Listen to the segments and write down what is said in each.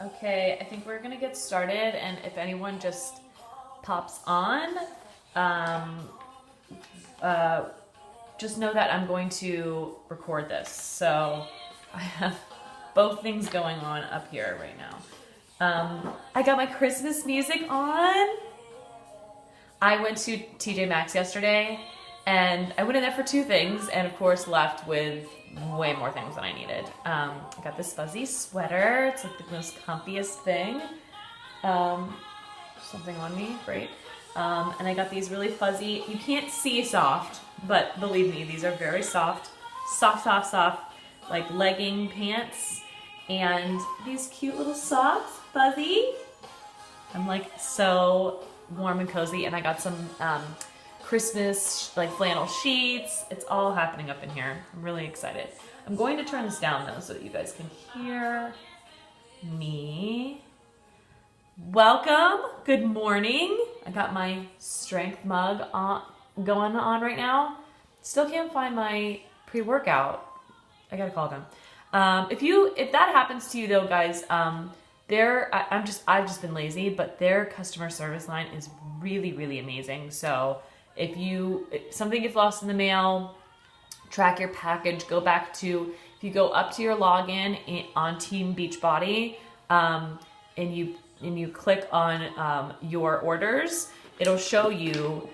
Okay, I think we're gonna get started, and if anyone just pops on, just know that I'm going to record this. So I have both things going on up here right now. I got my Christmas music on. I went to TJ Maxx yesterday, and I went in there for two things, and of course left with way more things than I needed. I got this fuzzy sweater. It's like the most comfiest thing. Something on me, great. And I got these really fuzzy, you can't see soft, but believe me, these are very soft, like legging pants. And these cute little socks, fuzzy. I'm like so warm and cozy, and I got some Christmas like flannel sheets. It's all happening up in here. I'm really excited. I'm going to turn this down though so that you guys can hear me. Welcome. Good morning. I got my strength mug going on right now. Still can't find my pre-workout. I gotta call them. If that happens to you though, guys, I've just been lazy, but their customer service line is really, really amazing. So if something gets lost in the mail, track your package, if you go up to your login on Team Beachbody, and you click on your orders, it'll show you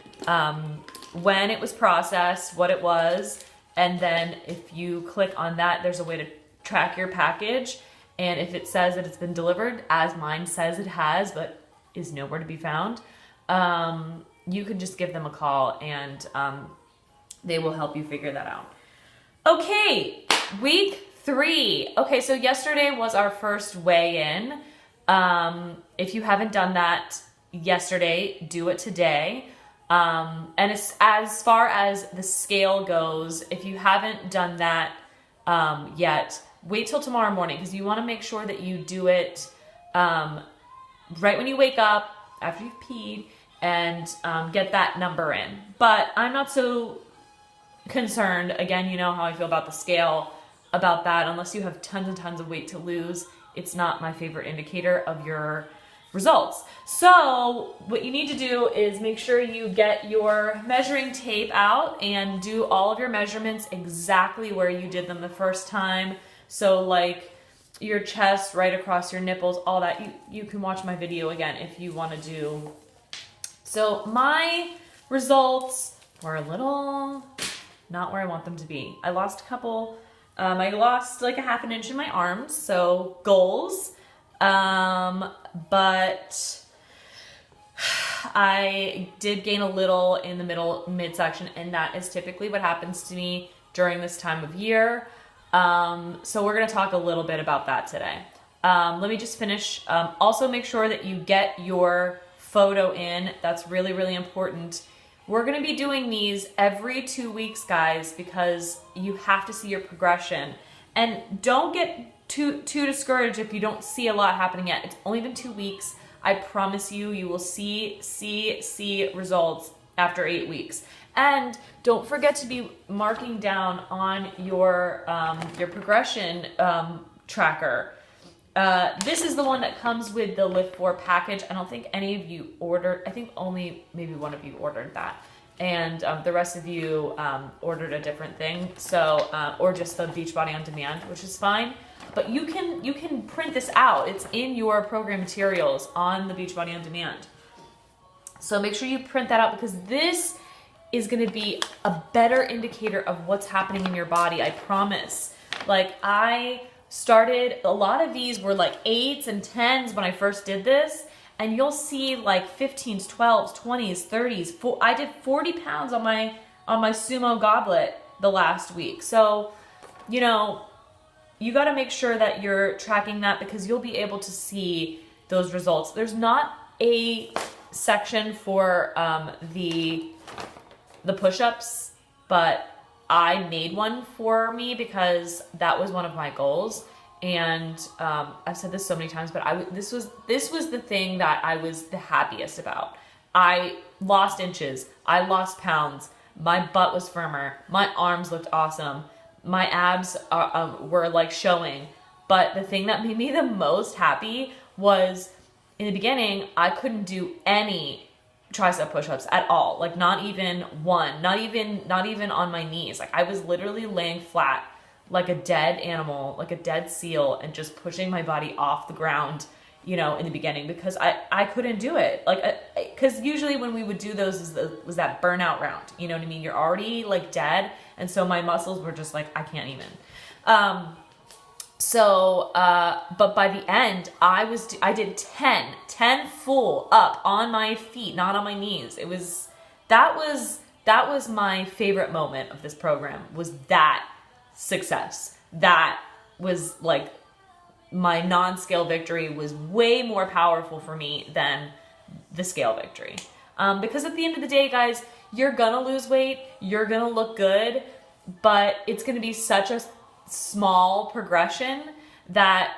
when it was processed, what it was, and then if you click on that, there's a way to track your package. And if it says that it's been delivered, as mine says it has, but is nowhere to be found, you can just give them a call and they will help you figure that out. Okay, week 3. Okay, so yesterday was our first weigh-in. If you haven't done that yesterday, do it today. And as far as the scale goes, if you haven't done that yet, wait till tomorrow morning, because you want to make sure that you do it right when you wake up, after you've peed, and get that number in. But I'm not so concerned. Again, you know how I feel about the scale, about that. Unless you have tons and tons of weight to lose, it's not my favorite indicator of your results. So what you need to do is make sure you get your measuring tape out and do all of your measurements exactly where you did them the first time. So like your chest, right across your nipples, all that. You can watch my video again if you want to do. So my results were a little not where I want them to be. I lost a couple. I lost like a half an inch in my arms, so goals. But I did gain a little in the midsection, and that is typically what happens to me during this time of year. So we're going to talk a little bit about that today. Let me just finish. Also make sure that you get your photo in. That's really, really important. We're going to be doing these every 2 weeks, guys, because you have to see your progression. And don't get too discouraged if you don't see a lot happening yet. It's only been 2 weeks. I promise you, you will see results after 8 weeks. And don't forget to be marking down on your progression tracker. This is the one that comes with the Lift 4 package. I don't think any of you ordered. I think only maybe one of you ordered that. And the rest of you ordered a different thing. So, or just the Beachbody On Demand, which is fine. But you can print this out. It's in your program materials on the Beachbody On Demand. So make sure you print that out, because this is going to be a better indicator of what's happening in your body. I promise. Like a lot of these were like 8s and 10s when I first did this, and you'll see like 15s, 12s, 20s, 30s. I did 40 pounds on my sumo goblet the last week. So, you know, you got to make sure that you're tracking that, because you'll be able to see those results. There's not a section for the push-ups, but I made one for me because that was one of my goals. And I've said this so many times, but this was the thing that I was the happiest about. I lost inches, I lost pounds, my butt was firmer, my arms looked awesome, my abs were like showing. But the thing that made me the most happy was in the beginning, I couldn't do any tricep push-ups at all. Like not even one, not even on my knees. Like I was literally laying flat like a dead animal, like a dead seal, and just pushing my body off the ground, you know, in the beginning, because I couldn't do it. Like, because usually when we would do those was that burnout round, you know what I mean? You're already like dead. And so my muscles were just like, I can't even. But by the end, I did 10 full up on my feet, not on my knees. That was my favorite moment of this program, was that success. That was like, my non-scale victory was way more powerful for me than the scale victory. Because at the end of the day, guys, you're gonna lose weight, you're gonna look good, but it's gonna be such a small progression that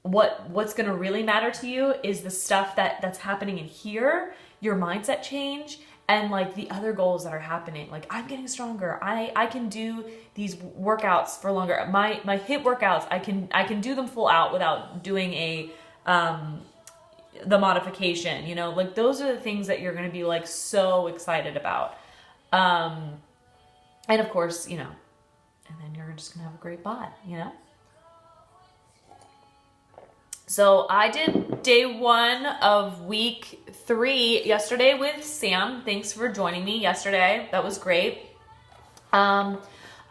what's gonna really matter to you is the stuff that's happening in here, your mindset change, and like the other goals that are happening. Like I'm getting stronger. I can do these workouts for longer. My HIIT workouts, I can do them full out without doing the modification, you know, like those are the things that you're going to be like so excited about. And of course, you know, and then you're just going to have a great bod, you know? So I did day 1 of week 3 yesterday with Sam. Thanks for joining me yesterday. That was great. Sorry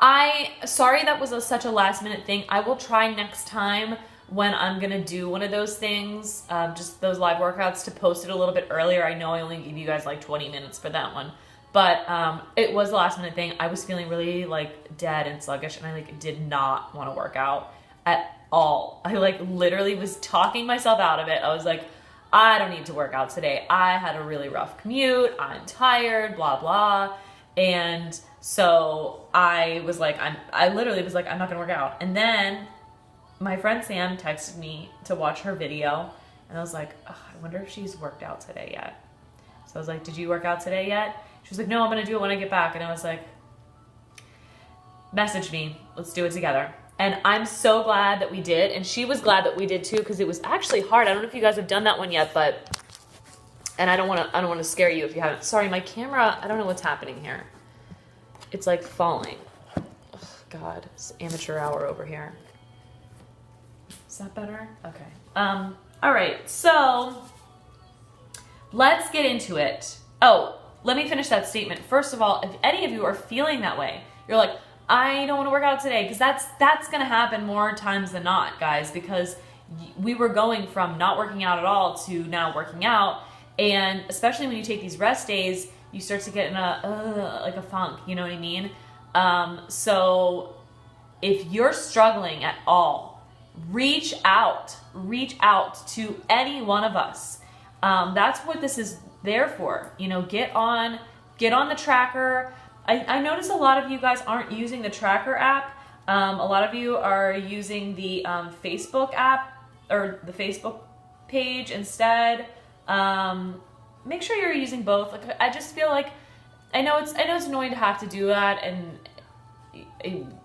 that was such a last minute thing. I will try next time when I'm going to do one of those things, just those live workouts, to post it a little bit earlier. I know I only gave you guys like 20 minutes for that one, but it was a last minute thing. I was feeling really like dead and sluggish, and I like did not want to work out at all. I like literally was talking myself out of it. I was like, I don't need to work out today. I had a really rough commute. I'm tired, blah, blah. And so I was like, I literally was like, I'm not gonna work out. And then my friend Sam texted me to watch her video, and I was like, I wonder if she's worked out today yet. So I was like, did you work out today yet? She was like, no, I'm gonna do it when I get back. And I was like, message me, let's do it together. And I'm so glad that we did, and she was glad that we did too, because it was actually hard. I don't know if you guys have done that one yet, but, and I don't want to scare you if you haven't. Sorry, my camera, I don't know what's happening here. It's like falling. Oh, God, it's amateur hour over here. Is that better? Okay. All right, so let's get into it. Oh, let me finish that statement. First of all, if any of you are feeling that way, you're like, I don't want to work out today, because that's going to happen more times than not, guys, because we were going from not working out at all to now working out. And especially when you take these rest days, you start to get in like a funk, you know what I mean? So if you're struggling at all, reach out to any one of us. That's what this is there for. You know, get on the tracker. I notice a lot of you guys aren't using the tracker app. A lot of you are using the Facebook app or the Facebook page instead. Make sure you're using both. Like, I just feel like, I know it's annoying to have to do that, and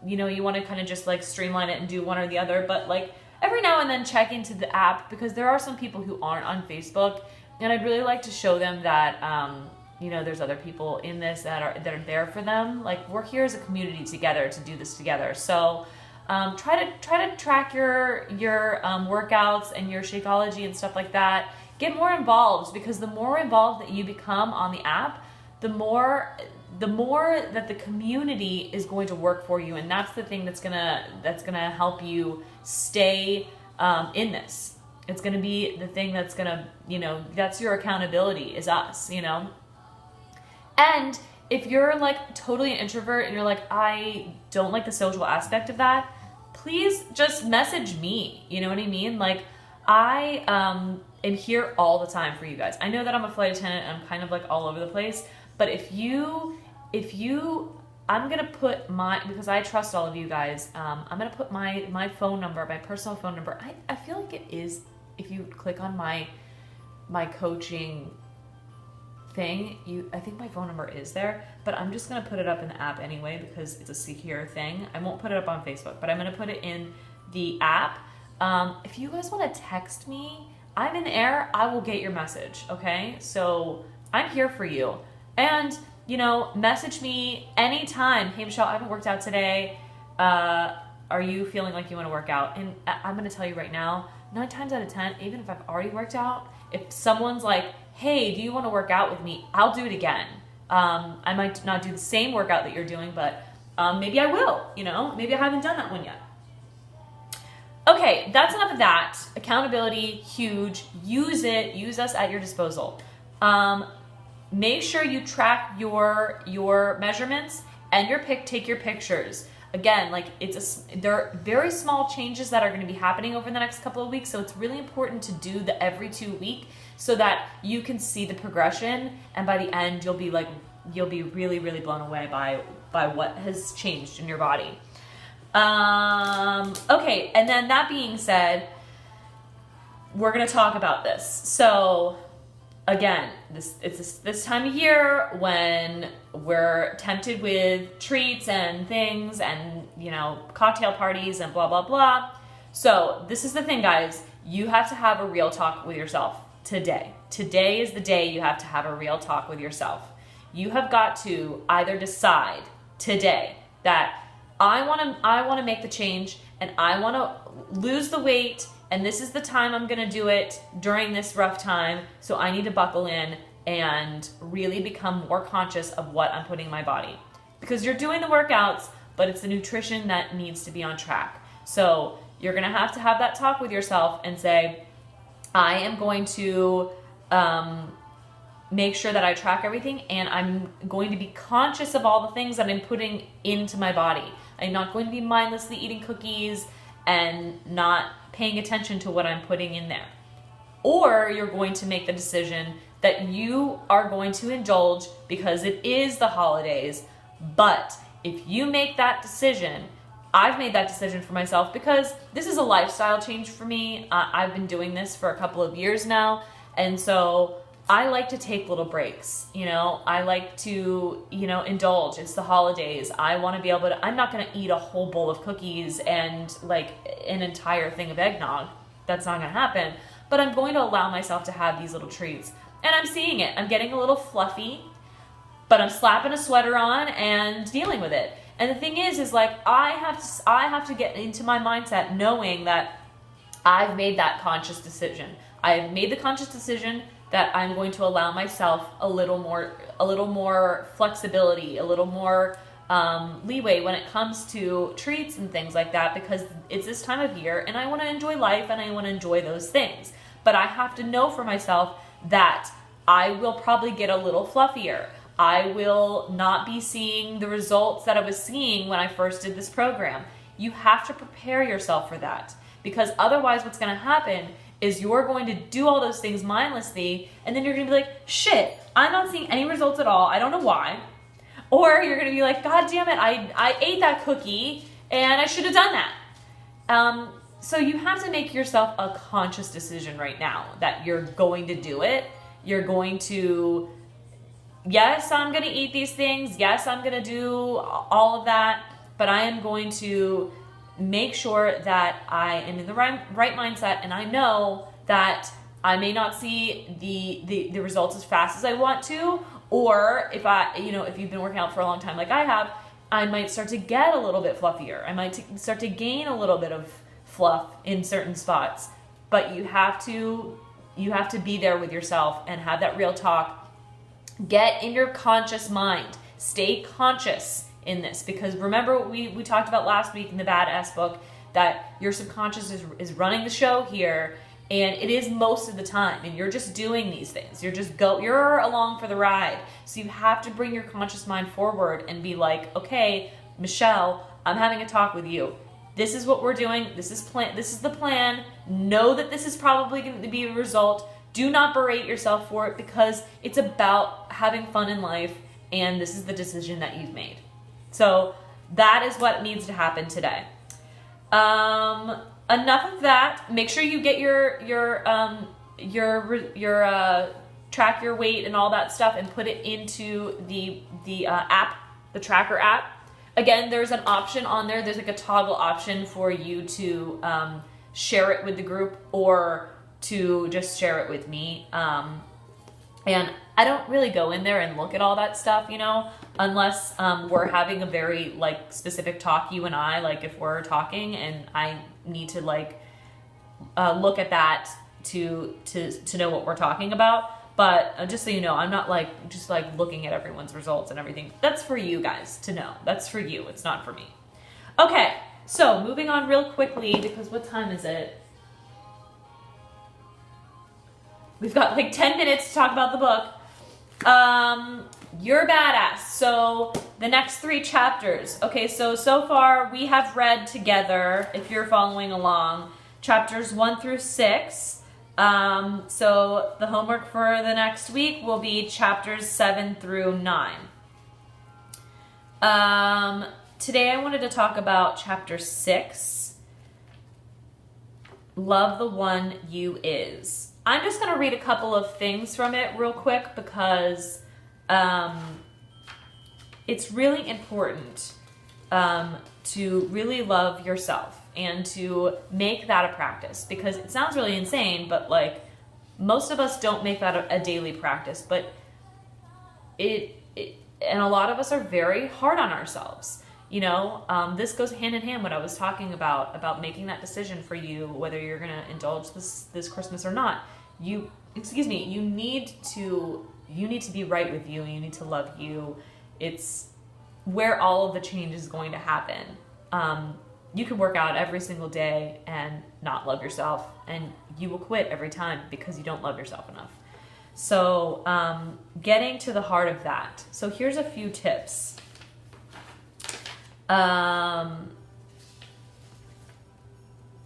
you know, you want to kind of just like streamline it and do one or the other, but like every now and then check into the app, because there are some people who aren't on Facebook, and I'd really like to show them that you know, there's other people in this that are there for them. Like, we're here as a community together to do this together. So try to track your workouts and your Shakeology and stuff like that. Get more involved, because the more involved that you become on the app, the more that the community is going to work for you, and that's the thing that's gonna help you stay in this. It's gonna be the thing that's gonna, you know, that's your accountability, is us, you know. And if you're like totally an introvert and you're like, I don't like the social aspect of that, please just message me. You know what I mean? Like, I am here all the time for you guys. I know that I'm a flight attendant and I'm kind of like all over the place, but if you, I'm gonna put because I trust all of you guys, I'm gonna put my phone number, my personal phone number. I feel like it is, if you click on my coaching thing, I think my phone number is there, but I'm just gonna put it up in the app anyway, because it's a secure thing. I won't put it up on Facebook, but I'm gonna put it in the app, If you guys want to text me, I'm in the air, I will get your message, okay? So I'm here for you. And, you know, message me anytime. Hey, Michelle, I haven't worked out today. Are you feeling like you want to work out? And I'm going to tell you right now, 9 times out of 10, even if I've already worked out, if someone's like, hey, do you want to work out with me? I'll do it again. I might not do the same workout that you're doing, but maybe I will, you know? Maybe I haven't done that one yet. Okay, that's enough of that. Accountability, huge. Use it. Use us at your disposal. Make sure you track your measurements and take your pictures. Again, like there are very small changes that are going to be happening over the next couple of weeks, so it's really important to do the every 2 week so that you can see the progression, and by the end you'll be really, really blown away by what has changed in your body. Okay, and then that being said, we're going to talk about this. So again, it's this time of year when we're tempted with treats and things and, you know, cocktail parties and blah, blah, blah. So this is the thing, guys. You have to have a real talk with yourself today. Today is the day you have to have a real talk with yourself. You have got to either decide today that I want to make the change and I want to lose the weight, and this is the time I'm going to do it during this rough time, so I need to buckle in and really become more conscious of what I'm putting in my body. Because you're doing the workouts, but it's the nutrition that needs to be on track. So you're going to have that talk with yourself and say, I am going to make sure that I track everything, and I'm going to be conscious of all the things that I'm putting into my body. I'm not going to be mindlessly eating cookies and not paying attention to what I'm putting in there. Or you're going to make the decision that you are going to indulge because it is the holidays. But if you make that decision, I've made that decision for myself because this is a lifestyle change for me. I've been doing this for a couple of years now, and so I like to take little breaks, you know, I like to, you know, indulge. It's the holidays. I want to be able to, I'm not going to eat a whole bowl of cookies and like an entire thing of eggnog. That's not going to happen, but I'm going to allow myself to have these little treats, and I'm seeing it. I'm getting a little fluffy, but I'm slapping a sweater on and dealing with it. And the thing is like, I have to get into my mindset knowing that I've made that conscious decision. I have made the conscious decision that I'm going to allow myself a little more flexibility, a little more leeway when it comes to treats and things like that, because it's this time of year and I want to enjoy life and I want to enjoy those things. But I have to know for myself that I will probably get a little fluffier. I will not be seeing the results that I was seeing when I first did this program. You have to prepare yourself for that, because otherwise what's going to happen is you're going to do all those things mindlessly, and then you're going to be like, shit, I'm not seeing any results at all. I don't know why. Or you're going to be like, God damn it, I ate that cookie and I should have done that. So you have to make yourself a conscious decision right now that you're going to do it. You're going to, yes, I'm going to eat these things. Yes, I'm going to do all of that, but I am going to make sure that I am in the right mindset, and I know that I may not see the results as fast as I want to, or if you've been working out for a long time like I have, I might start to get a little bit fluffier. I might start to gain a little bit of fluff in certain spots. But you have to be there with yourself and have that real talk. Get in your conscious mind. Stay conscious in this, because remember what we talked about last week in the Badass book, that your subconscious is running the show here, and it is most of the time, and you're just doing these things. You're along for the ride. So you have to bring your conscious mind forward and be like, okay, Michelle, I'm having a talk with you. This is what we're doing. This is the plan. Know that this is probably going to be a result. Do not berate yourself for it, because it's about having fun in life, and this is the decision that you've made. So that is what needs to happen today. Enough of that. Make sure you get your track your weight and all that stuff, and put it into the app, the tracker app. Again, there's an option on there. There's like a toggle option for you to share it with the group or to just share it with me. And I don't really go in there and look at all that stuff, you know, unless we're having a very like specific talk, you and I, like if we're talking and I need to like look at that to know what we're talking about. But just so you know, I'm not like just like looking at everyone's results and everything. That's for you guys to know. That's for you. It's not for me. Okay, so moving on real quickly, because what time is it? We've got like 10 minutes to talk about the book. You're Badass. So the next 3 chapters. Okay, so far we have read together, if you're following along, chapters 1 through 6. So the homework for the next week will be chapters 7 through 9. Today I wanted to talk about chapter 6, Love the One You Is. I'm just going to read a couple of things from it real quick because it's really important to really love yourself and to make that a practice, because it sounds really insane, but like most of us don't make that a daily practice, but and a lot of us are very hard on ourselves. You know, this goes hand in hand what I was talking about making that decision for you, whether you're going to indulge this Christmas or not. You need to be right with you. You need to love you. It's where all of the change is going to happen. You can work out every single day and not love yourself, and you will quit every time because you don't love yourself enough. So getting to the heart of that. So here's a few tips.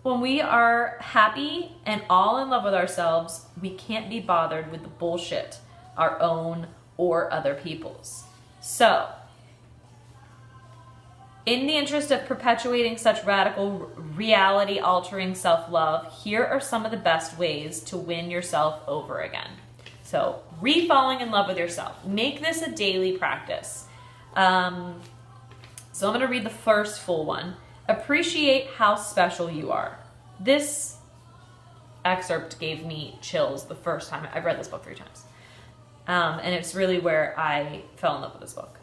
When we are happy and all in love with ourselves, we can't be bothered with the bullshit, our own or other people's. So, in the interest of perpetuating such radical, reality-altering self-love, here are some of the best ways to win yourself over again. So, re-falling in love with yourself. Make this a daily practice. So I'm going to read the first full one. Appreciate how special you are. This excerpt gave me chills the first time. I've read this book 3 times. And it's really where I fell in love with this book.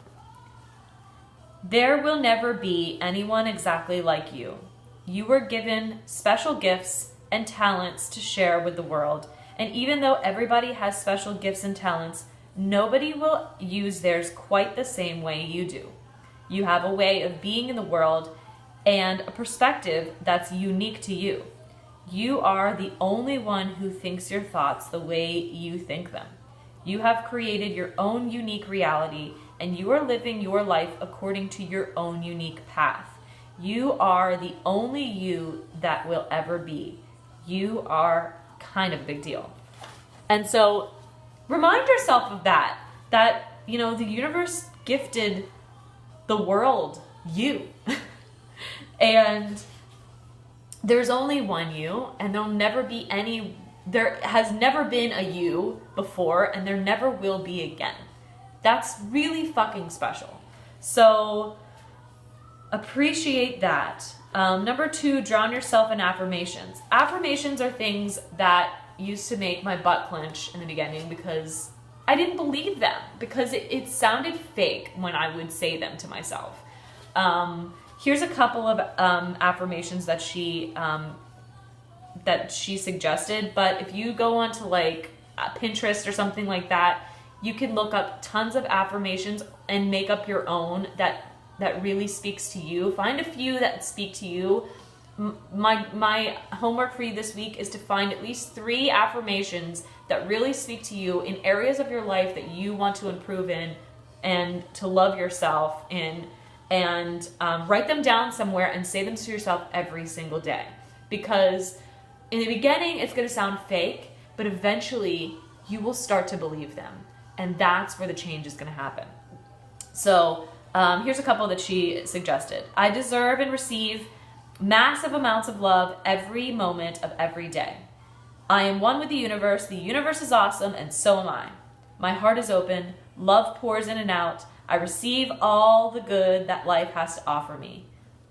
There will never be anyone exactly like you. You were given special gifts and talents to share with the world. And even though everybody has special gifts and talents, nobody will use theirs quite the same way you do. You have a way of being in the world and a perspective that's unique to you. You are the only one who thinks your thoughts the way you think them. You have created your own unique reality, and you are living your life according to your own unique path. You are the only you that will ever be. You are kind of a big deal. And so remind yourself of that, you know, the universe gifted the world you. And there's only one you, and there has never been a you before, and there never will be again. That's really fucking special. So appreciate that. Number 2, drown yourself in affirmations. Affirmations are things that used to make my butt clench in the beginning because I didn't believe them, because it sounded fake when I would say them to myself. Here's a couple of affirmations that she suggested, but if you go onto like Pinterest or something like that, you can look up tons of affirmations and make up your own that really speaks to you. Find a few that speak to you. My homework for you this week is to find at least 3 affirmations that really speak to you in areas of your life that you want to improve in and to love yourself in, and write them down somewhere and say them to yourself every single day. Because in the beginning, it's going to sound fake, but eventually you will start to believe them. And that's where the change is going to happen. So here's a couple that she suggested. I deserve and receive massive amounts of love every moment of every day. I am one with the universe is awesome, and so am I. My heart is open, love pours in and out, I receive all the good that life has to offer me.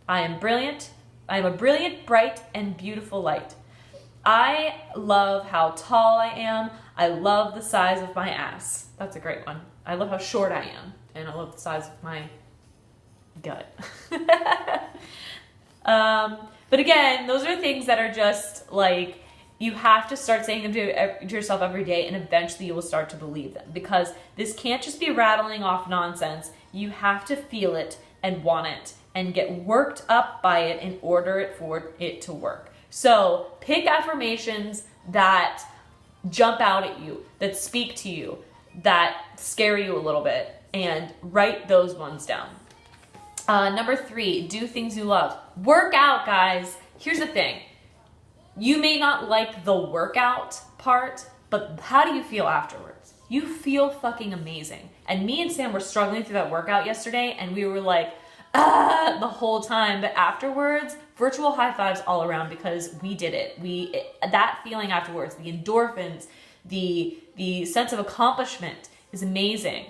I am brilliant, I am a brilliant, bright, and beautiful light. I love how tall I am. I love the size of my ass. That's a great one. I love how short I am. And I love the size of my gut. But again, those are things that are just like, you have to start saying them to yourself every day, and eventually you will start to believe them, because this can't just be rattling off nonsense. You have to feel it and want it and get worked up by it in order for it to work. So pick affirmations that jump out at you, that speak to you, that scare you a little bit, and write those ones down. Number 3, do things you love. Work out, guys. Here's the thing. You may not like the workout part, but how do you feel afterwards? You feel fucking amazing. And me and Sam were struggling through that workout yesterday, and we were like, the whole time. But afterwards, virtual high fives all around, because we did it. That feeling afterwards, the endorphins, the sense of accomplishment is amazing.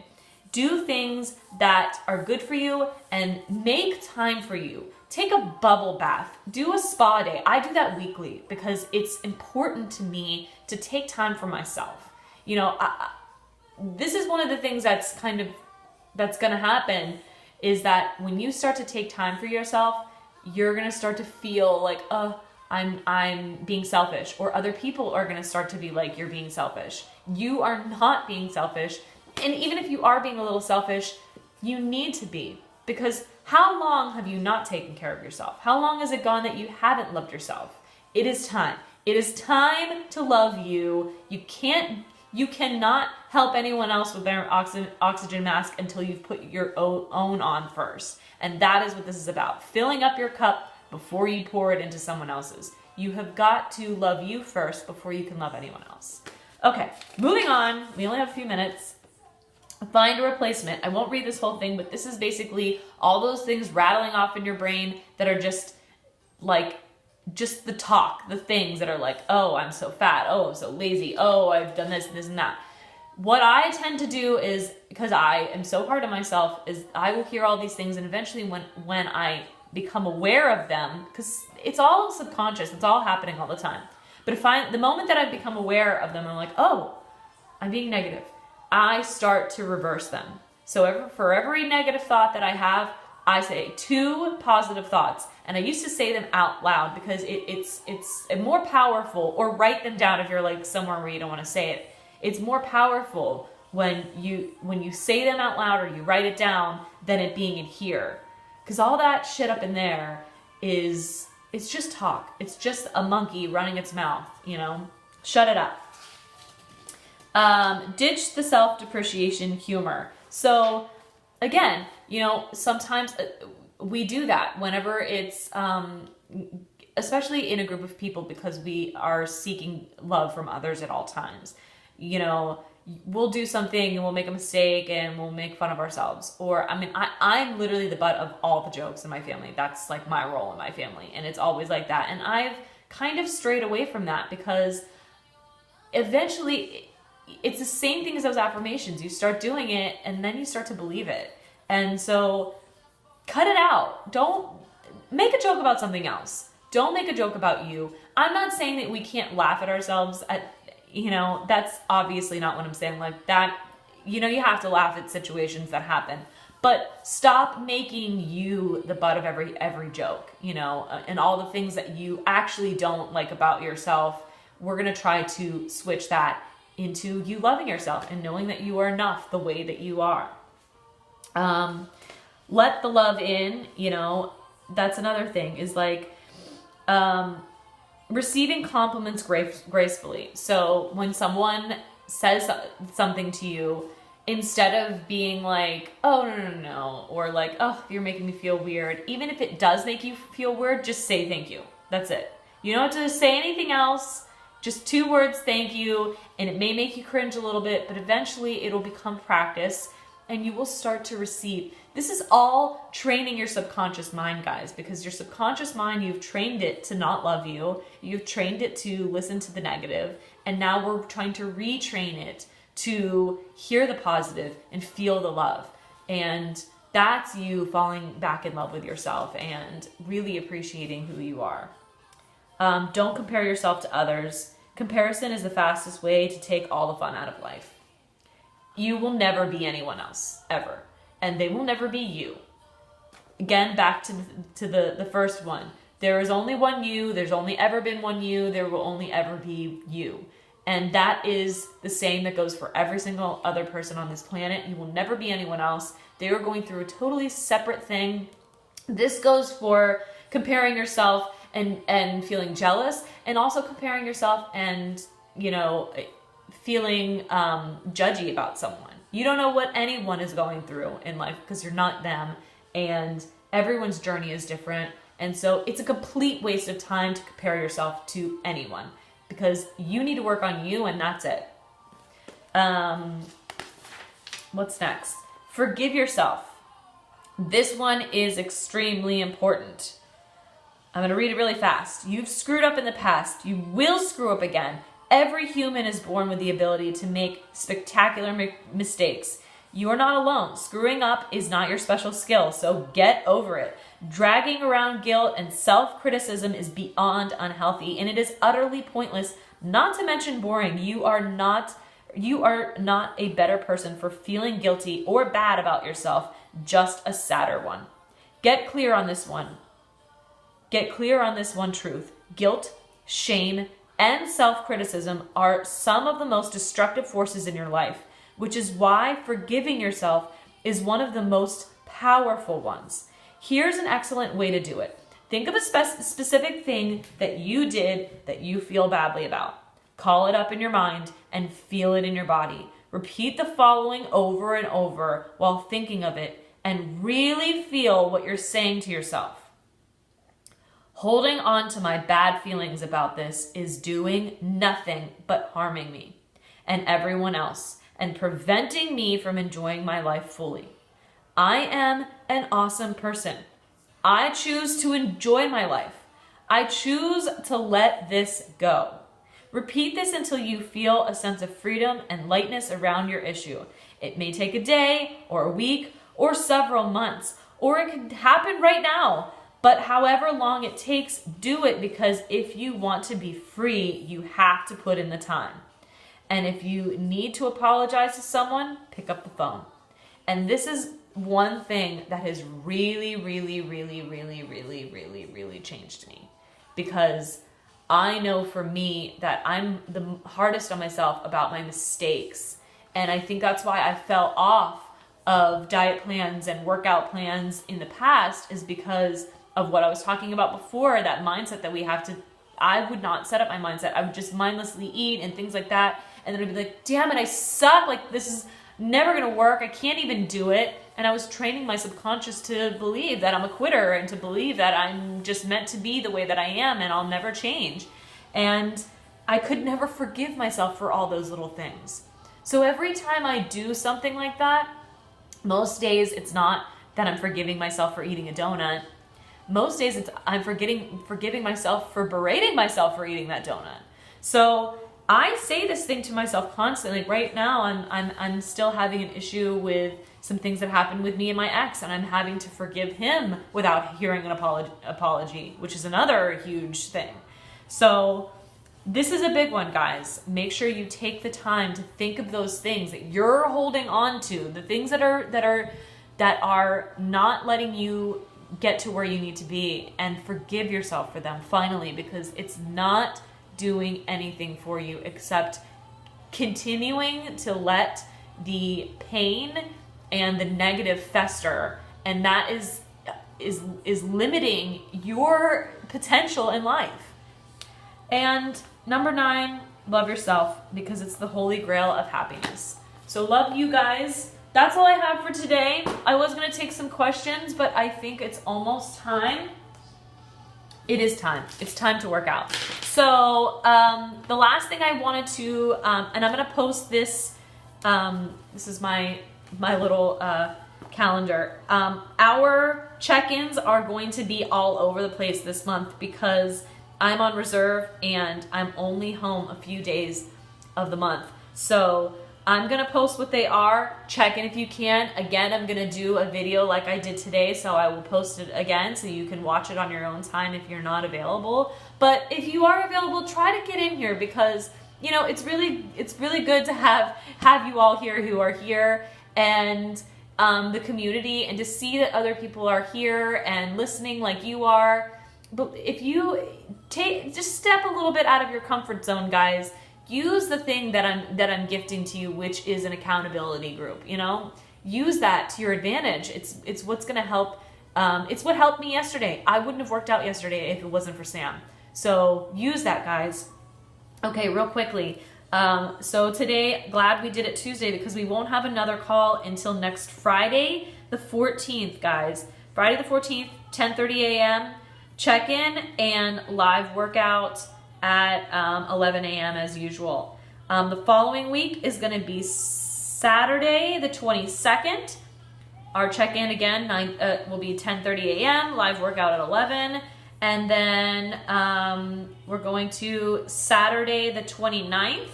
Do things that are good for you and make time for you. Take a bubble bath. Do a spa day. I do that weekly because it's important to me to take time for myself. You know, this is one of the things that's going to happen, is that when you start to take time for yourself, you're going to start to feel like, I'm being selfish, or other people are going to start to be like, you're being selfish. You are not being selfish. And even if you are being a little selfish, you need to be, because how long have you not taken care of yourself? How long has it gone that you haven't loved yourself? It is time. It is time to love you. You cannot help anyone else with their oxygen mask until you've put your own on first. And that is what this is about. Filling up your cup before you pour it into someone else's. You have got to love you first before you can love anyone else. Okay, moving on. We only have a few minutes. Find a replacement. I won't read this whole thing, but this is basically all those things rattling off in your brain that are just the talk, the things that are like, oh, I'm so fat. Oh, I'm so lazy. Oh, I've done this, and that. What I tend to do is, because I am so hard on myself, is I will hear all these things, and eventually when I become aware of them, because it's all subconscious, it's all happening all the time. But the moment that I become aware of them, I'm like, oh, I'm being negative. I start to reverse them. So for every negative thought that I have, I say 2 positive thoughts. And I used to say them out loud because it's more powerful, or write them down if you're like somewhere where you don't want to say it. It's more powerful when you say them out loud, or you write it down, than it being in here. Because all that shit up in there it's just talk. It's just a monkey running its mouth, you know? Shut it up. Ditch the self-depreciation humor. So again, you know, sometimes we do that whenever it's, especially in a group of people, because we are seeking love from others at all times. You know, we'll do something and we'll make a mistake and we'll make fun of ourselves. Or, I mean, I'm literally the butt of all the jokes in my family. That's like my role in my family. And it's always like that. And I've kind of strayed away from that, because eventually it's the same thing as those affirmations. You start doing it and then you start to believe it. And so cut it out. Don't make a joke about something else. Don't make a joke about you. I'm not saying that we can't laugh at ourselves. You know, that's obviously not what I'm saying. Like that, you know, you have to laugh at situations that happen. But stop making you the butt of every joke, you know, and all the things that you actually don't like about yourself. We're going to try to switch that into you loving yourself and knowing that you are enough the way that you are. Let the love in, you know, that's another thing, is like, receiving compliments gracefully. So when someone says something to you, instead of being like, oh, no, or like, oh, you're making me feel weird, even if it does make you feel weird, just say thank you. That's it. You don't have to say anything else. Just 2 words, thank you, and it may make you cringe a little bit, but eventually it'll become practice, and you will start to receive. This is all training your subconscious mind, guys, because your subconscious mind, you've trained it to not love you, you've trained it to listen to the negative, and now we're trying to retrain it to hear the positive and feel the love. And That's you falling back in love with yourself and really appreciating who you are. Don't compare yourself to others. Comparison is the fastest way to take all the fun out of life. You will never be anyone else, ever. And they will never be you. Again, back to the first one. There is only one you. There's only ever been one you. There will only ever be you. And that is the same that goes for every single other person on this planet. You will never be anyone else. They are going through a totally separate thing. This goes for comparing yourself and feeling jealous, and also comparing yourself and, you know, feeling judgy about someone. You don't know what anyone is going through in life because you're not them, and everyone's journey is different. And so it's a complete waste of time to compare yourself to anyone, because you need to work on you, and that's it. What's next? Forgive yourself. This one is extremely important. I'm going to read it really fast. You've screwed up in the past. You will screw up again. Every human is born with the ability to make spectacular mistakes. You are not alone. Screwing up is not your special skill, so get over it. Dragging around guilt and self-criticism is beyond unhealthy, and it is utterly pointless, not to mention boring. You are not a better person for feeling guilty or bad about yourself, just a sadder one. Get clear on this one. Get clear on this one truth. Guilt, shame, and self-criticism are some of the most destructive forces in your life, which is why forgiving yourself is one of the most powerful ones. Here's an excellent way to do it. Think of a specific thing that you did that you feel badly about. Call it up in your mind and feel it in your body. Repeat the following over and over while thinking of it, and really feel what you're saying to yourself. Holding on to my bad feelings about this is doing nothing but harming me and everyone else, and preventing me from enjoying my life fully. I am an awesome person. I choose to enjoy my life. I choose to let this go. Repeat this until you feel a sense of freedom and lightness around your issue. It may take a day or a week or several months, or it could happen right now. But however long it takes, do it, because if you want to be free, you have to put in the time. And if you need to apologize to someone, pick up the phone. And this is one thing that has really, really, really, really, really, really, really changed me. Because I know for me that I'm the hardest on myself about my mistakes. And I think that's why I fell off of diet plans and workout plans in the past, is because of what I was talking about before, that mindset that we have to, I would not set up my mindset. I would just mindlessly eat and things like that. And then I'd be like, damn it, I suck. Like, this is never going to work. I can't even do it. And I was training my subconscious to believe that I'm a quitter, and to believe that I'm just meant to be the way that I am and I'll never change. And I could never forgive myself for all those little things. So every time I do something like that, most days it's not that I'm forgiving myself for eating a donut. Most days I'm forgiving myself for berating myself for eating that donut. So I say this thing to myself constantly. Like right now, I'm still having an issue with some things that happened with me and my ex, and I'm having to forgive him without hearing an apology, which is another huge thing. So this is a big one, guys. Make sure you take the time to think of those things that you're holding on to, the things that are not letting you get to where you need to be, and forgive yourself for them finally, because it's not doing anything for you except continuing to let the pain and the negative fester, and that is limiting your potential in life. And number 9, love yourself, because it's the holy grail of happiness. So love you guys. That's all I have for today. I was going to take some questions, but I think it's almost time. It is time. It's time to work out. So the last thing I wanted to, and I'm going to post this, this is my little calendar. Our check-ins are going to be all over the place this month, because I'm on reserve and I'm only home a few days of the month. So I'm gonna post what they are. Check in if you can. Again, I'm gonna do a video like I did today, so I will post it again so you can watch it on your own time if you're not available. But if you are available, try to get in here because you know it's really good to have you all here who are here and the community, and to see that other people are here and listening like you are. But if you just step a little bit out of your comfort zone, guys. Use the thing that I'm gifting to you, which is an accountability group. You know, use that to your advantage. It's what's gonna help. It's what helped me yesterday. I wouldn't have worked out yesterday if it wasn't for Sam. So use that, guys. Okay, real quickly. So today, glad we did it Tuesday because we won't have another call until next Friday, the 14th, guys. Friday the 14th, 10:30 a.m. Check in and live workout at 11 a.m. as usual. The following week is going to be Saturday the 22nd. Our check-in again will be 10:30 a.m. Live workout at 11. And then we're going to Saturday the 29th.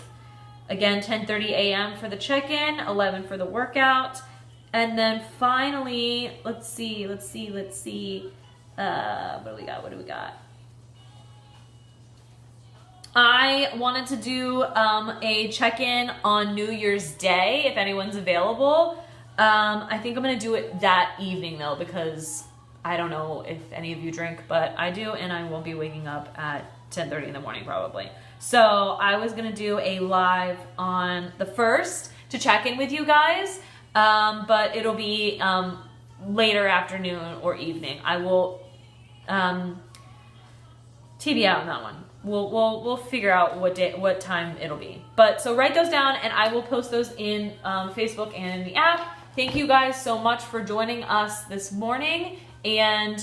Again, 10:30 a.m. for the check-in, 11 for the workout. And then finally, let's see. What do we got? I wanted to do a check-in on New Year's Day if anyone's available. I think I'm going to do it that evening though because I don't know if any of you drink, but I do, and I won't be waking up at 10:30 in the morning probably. So I was going to do a live on the 1st to check in with you guys, but it'll be later afternoon or evening. I will TB out on that one. We'll figure out what time it'll be. But so write those down, and I will post those in Facebook and in the app. Thank you guys so much for joining us this morning, and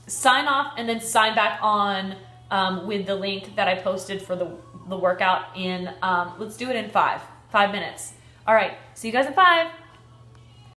sign off and then sign back on with the link that I posted for the workout in. Let's do it in 5 minutes. All right. See you guys in 5.